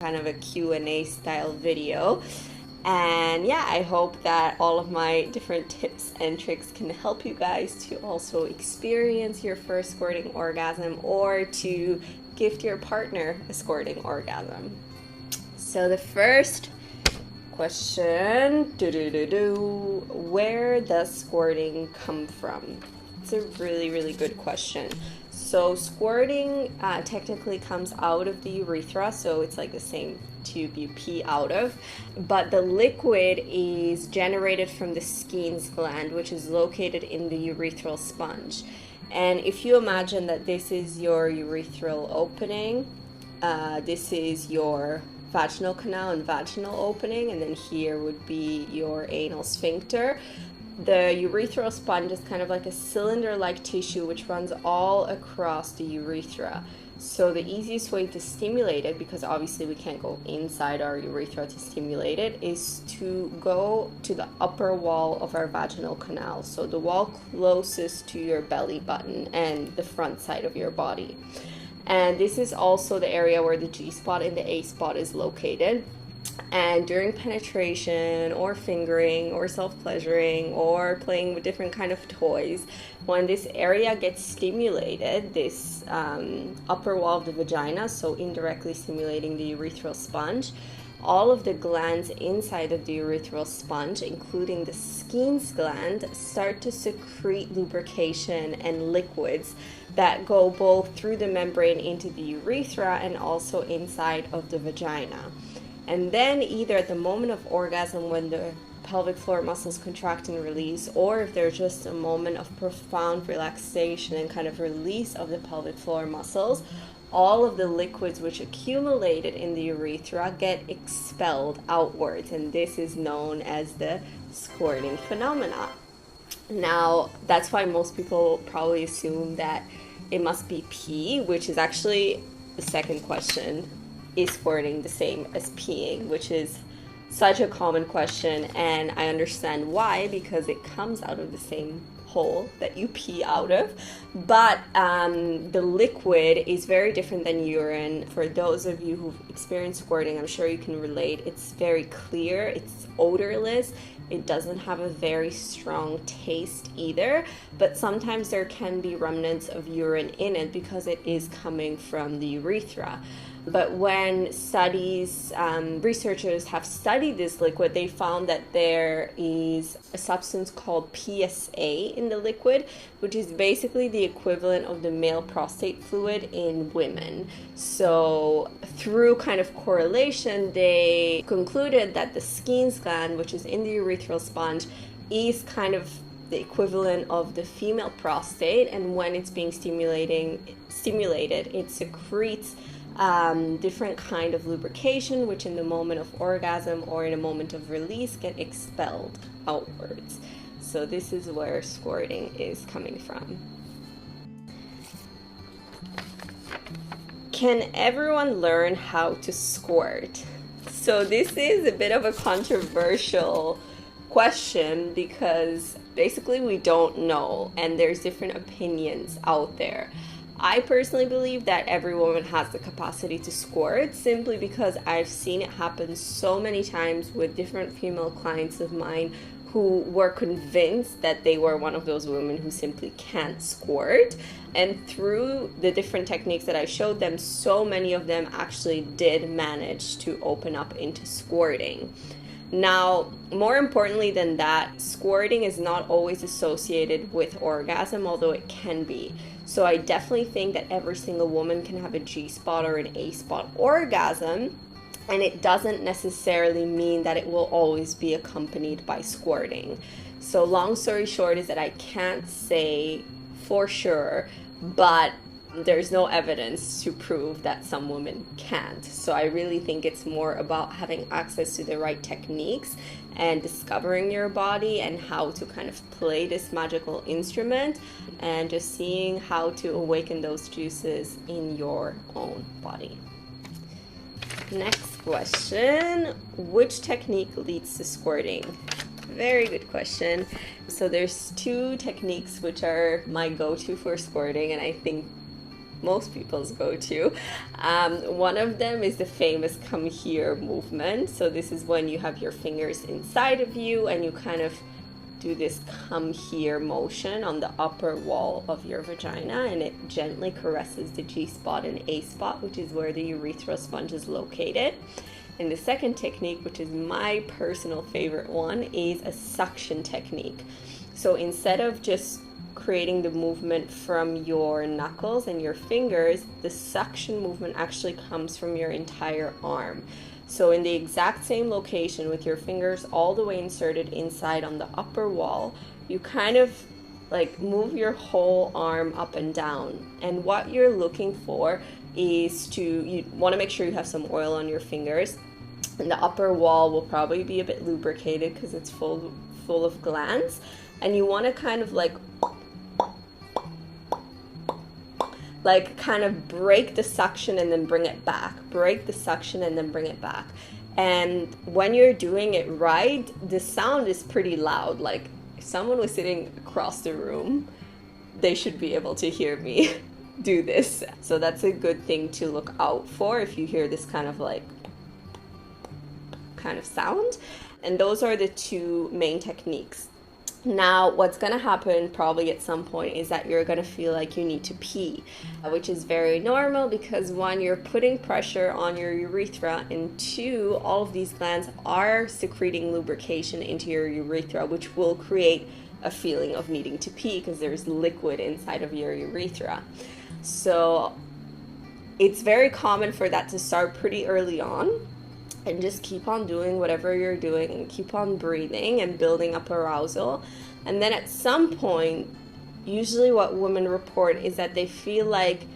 kind of a Q&A style video. And yeah, I hope that all of my different tips and tricks can help you guys to also experience your first squirting orgasm or to gift your partner a squirting orgasm. So the first question, where does squirting come from? It's a really good question. So squirting technically comes out of the urethra, so it's like the same tube you pee out of, but the liquid is generated from the Skene's gland, which is located in the urethral sponge. And if you imagine that this is your urethral opening, this is your vaginal canal and vaginal opening, and then here would be your anal sphincter. The urethral sponge is kind of like a cylinder-like tissue which runs all across the urethra. So the easiest way to stimulate it, because obviously we can't go inside our urethra to stimulate it, is to go to the upper wall of our vaginal canal. So the wall closest to your belly button and the front side of your body. And this is also the area where the G-spot and the A-spot is located. And during penetration or fingering or self-pleasuring or playing with different kind of toys, when this area gets stimulated, this upper wall of the vagina, so indirectly stimulating the urethral sponge, all of the glands inside of the urethral sponge, including the Skene's gland, start to secrete lubrication and liquids that go both through the membrane into the urethra and also inside of the vagina. And then either at the moment of orgasm when the pelvic floor muscles contract and release, or if there's just a moment of profound relaxation and kind of release of the pelvic floor muscles, all of the liquids which accumulated in the urethra get expelled outwards, and this is known as the squirting phenomena. Now, that's why most people probably assume that it must be pee, which is actually the second question. Is squirting the same as peeing? Which is such a common question, and I understand why, because it comes out of the same hole that you pee out of, but the liquid is very different than urine. For those of you who've experienced squirting, I'm sure you can relate. It's very clear, it's odorless, it doesn't have a very strong taste either, but sometimes there can be remnants of urine in it because it is coming from the urethra. But when researchers have studied this liquid, they found that there is a substance called PSA in the liquid, which is basically the equivalent of the male prostate fluid in women. So through kind of correlation, they concluded that the Skene's gland, which is in the urethral sponge, is kind of the equivalent of the female prostate, and when it's being stimulated, it secretes different kind of lubrication, which in the moment of orgasm or in a moment of release get expelled outwards. So this is where squirting is coming from. Can everyone learn how to squirt? So this is a bit of a controversial question because basically we don't know, and there's different opinions out there. I personally believe that every woman has the capacity to squirt, simply because I've seen it happen so many times with different female clients of mine who were convinced that they were one of those women who simply can't squirt. And through the different techniques that I showed them, so many of them actually did manage to open up into squirting. Now, more importantly than that, squirting is not always associated with orgasm, although it can be. So I definitely think that every single woman can have a G-spot or an A-spot orgasm, and it doesn't necessarily mean that it will always be accompanied by squirting. So long story short is that I can't say for sure, but there's no evidence to prove that some women can't. So I really think it's more about having access to the right techniques and discovering your body and how to kind of play this magical instrument and just seeing how to awaken those juices in your own body. Next question, which technique leads to squirting? Very good question. So there's two techniques which are my go-to for squirting, and I think most people's go-to. One of them is the famous come here movement. So this is when you have your fingers inside of you and you kind of do this come here motion on the upper wall of your vagina, and it gently caresses the G spot and A spot, which is where the urethra sponge is located. And the second technique, which is my personal favorite one, is a suction technique. So instead of just creating the movement from your knuckles and your fingers, the suction movement actually comes from your entire arm. So in the exact same location with your fingers all the way inserted inside on the upper wall, you kind of like move your whole arm up and down. And what you're looking for is you want to make sure you have some oil on your fingers. And the upper wall will probably be a bit lubricated because it's full of glands. And you want to kind of like kind of break the suction and then bring it back. Break the suction and then bring it back. And when you're doing it right, the sound is pretty loud. Like if someone was sitting across the room, they should be able to hear me do this. So that's a good thing to look out for if you hear this kind of sound. And those are the two main techniques. Now, what's going to happen probably at some point is that you're going to feel like you need to pee, which is very normal because one, you're putting pressure on your urethra, and two, all of these glands are secreting lubrication into your urethra, which will create a feeling of needing to pee because there's liquid inside of your urethra. So it's very common for that to start pretty early on. And just keep on doing whatever you're doing and keep on breathing and building up arousal. And then at some point, usually what women report is that they feel like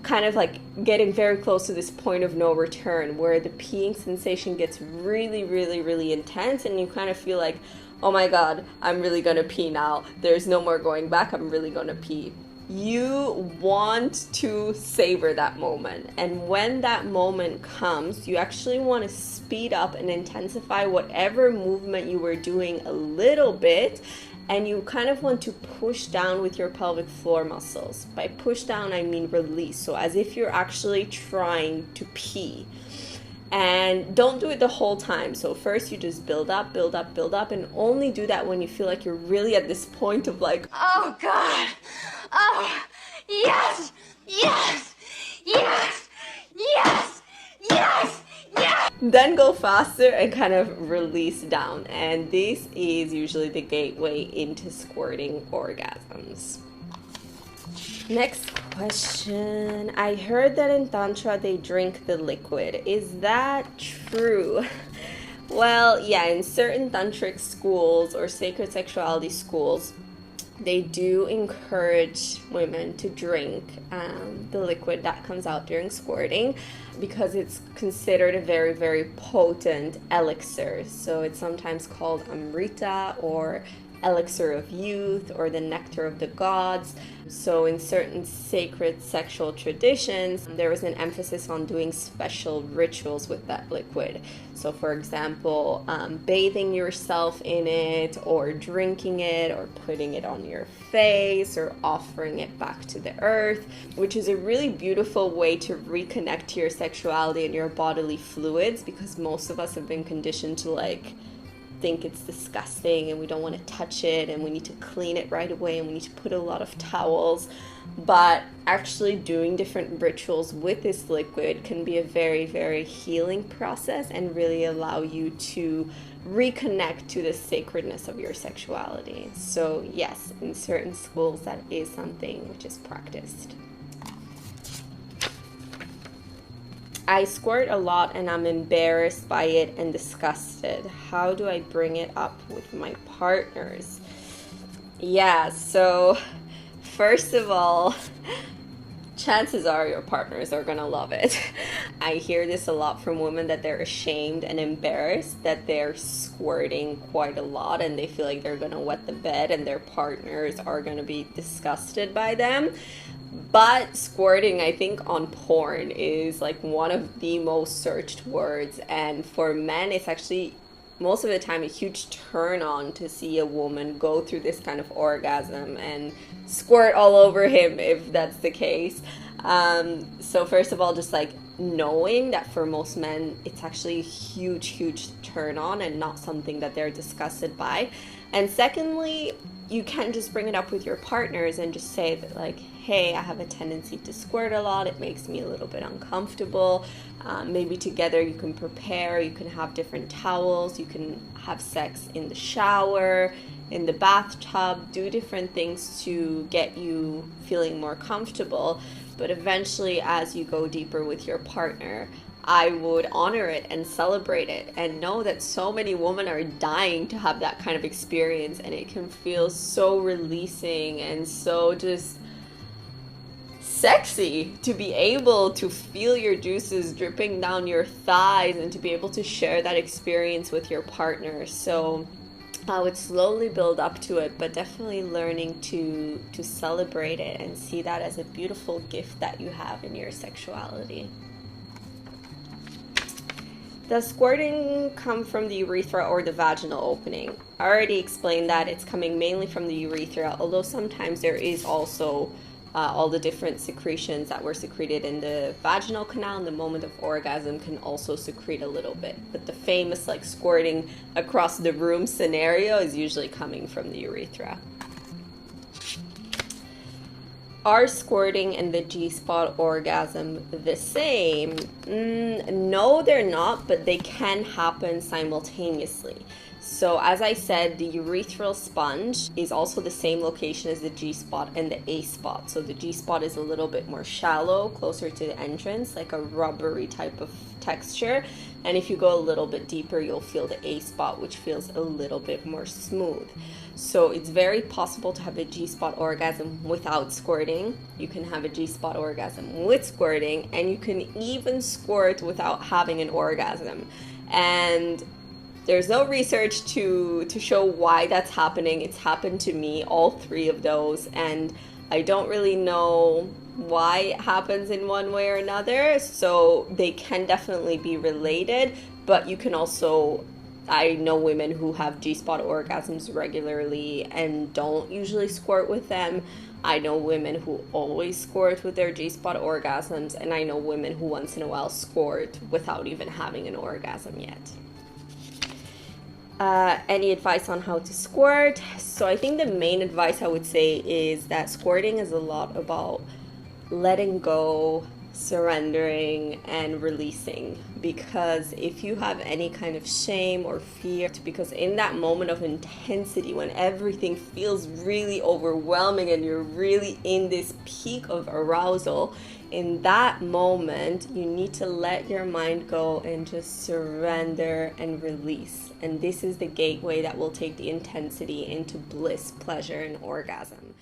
kind of like getting very close to this point of no return where the peeing sensation gets really, really, really intense and you kind of feel like, oh my God, I'm really gonna pee now. There's no more going back. I'm really gonna pee. You want to savor that moment, and when that moment comes, you actually want to speed up and intensify whatever movement you were doing a little bit, and you kind of want to push down with your pelvic floor muscles. By push down, I mean release, so as if you're actually trying to pee. And don't do it the whole time. So first you just build up, and only do that when you feel like you're really at this point of like, oh God, oh, yes, yes, yes, yes, yes, yes. Then go faster and kind of release down. And this is usually the gateway into squirting orgasms. Next question. I heard that in Tantra they drink the liquid. Is that true? Well, yeah, in certain tantric schools or sacred sexuality schools, they do encourage women to drink the liquid that comes out during squirting because it's considered a very, very potent elixir. So it's sometimes called Amrita or elixir of youth or the nectar of the gods. So in certain sacred sexual traditions, there was an emphasis on doing special rituals with that liquid. So for example, bathing yourself in it or drinking it or putting it on your face or offering it back to the earth, which is a really beautiful way to reconnect to your sexuality and your bodily fluids, because most of us have been conditioned to think it's disgusting and we don't want to touch it and we need to clean it right away and we need to put a lot of towels. But actually doing different rituals with this liquid can be a very, very healing process and really allow you to reconnect to the sacredness of your sexuality. So yes, in certain schools that is something which is practiced. I squirt a lot and I'm embarrassed by it and disgusted. How do I bring it up with my partners? Yeah, so first of all, chances are your partners are gonna love it. I hear this a lot from women that they're ashamed and embarrassed that they're squirting quite a lot and they feel like they're gonna wet the bed and their partners are gonna be disgusted by them. But squirting, I think, on porn is one of the most searched words, and for men it's actually most of the time a huge turn on to see a woman go through this kind of orgasm and squirt all over him if that's the case. So first of all, just like knowing that for most men, it's actually a huge, huge turn on and not something that they're disgusted by. And secondly, you can just bring it up with your partners and just say that, like, hey, I have a tendency to squirt a lot. It makes me a little bit uncomfortable. Maybe together you can prepare, you can have different towels, you can have sex in the shower, in the bathtub, do different things to get you feeling more comfortable. But eventually, as you go deeper with your partner, I would honor it and celebrate it and know that so many women are dying to have that kind of experience, and it can feel so releasing and so just sexy to be able to feel your juices dripping down your thighs and to be able to share that experience with your partner. So I would slowly build up to it, but definitely learning to celebrate it and see that as a beautiful gift that you have in your sexuality. Does squirting come from the urethra or the vaginal opening? I already explained that it's coming mainly from the urethra, although sometimes there is also all the different secretions that were secreted in the vaginal canal in the moment of orgasm can also secrete a little bit. But the famous like squirting across the room scenario is usually coming from the urethra. Are squirting and the G-spot orgasm the same? No, they're not, but they can happen simultaneously. So as I said, the urethral sponge is also the same location as the G-spot and the A-spot. So the G-spot is a little bit more shallow, closer to the entrance, like a rubbery type of texture. And if you go a little bit deeper, you'll feel the A-spot, which feels a little bit more smooth. So it's very possible to have a G-spot orgasm without squirting. You can have a G-spot orgasm with squirting, and you can even squirt without having an orgasm. And there's no research to show why that's happening. It's happened to me, all three of those, and I don't really know why it happens in one way or another. So they can definitely be related, but you can also, I know women who have G-spot orgasms regularly and don't usually squirt with them. I know women who always squirt with their G-spot orgasms, and I know women who once in a while squirt without even having an orgasm yet. Any advice on how to squirt? So I think the main advice I would say is that squirting is a lot about letting go, surrendering, and releasing. Because if you have any kind of shame or fear, because in that moment of intensity when everything feels really overwhelming and you're really in this peak of arousal, in that moment you need to let your mind go and just surrender and release. And this is the gateway that will take the intensity into bliss, pleasure, and orgasm.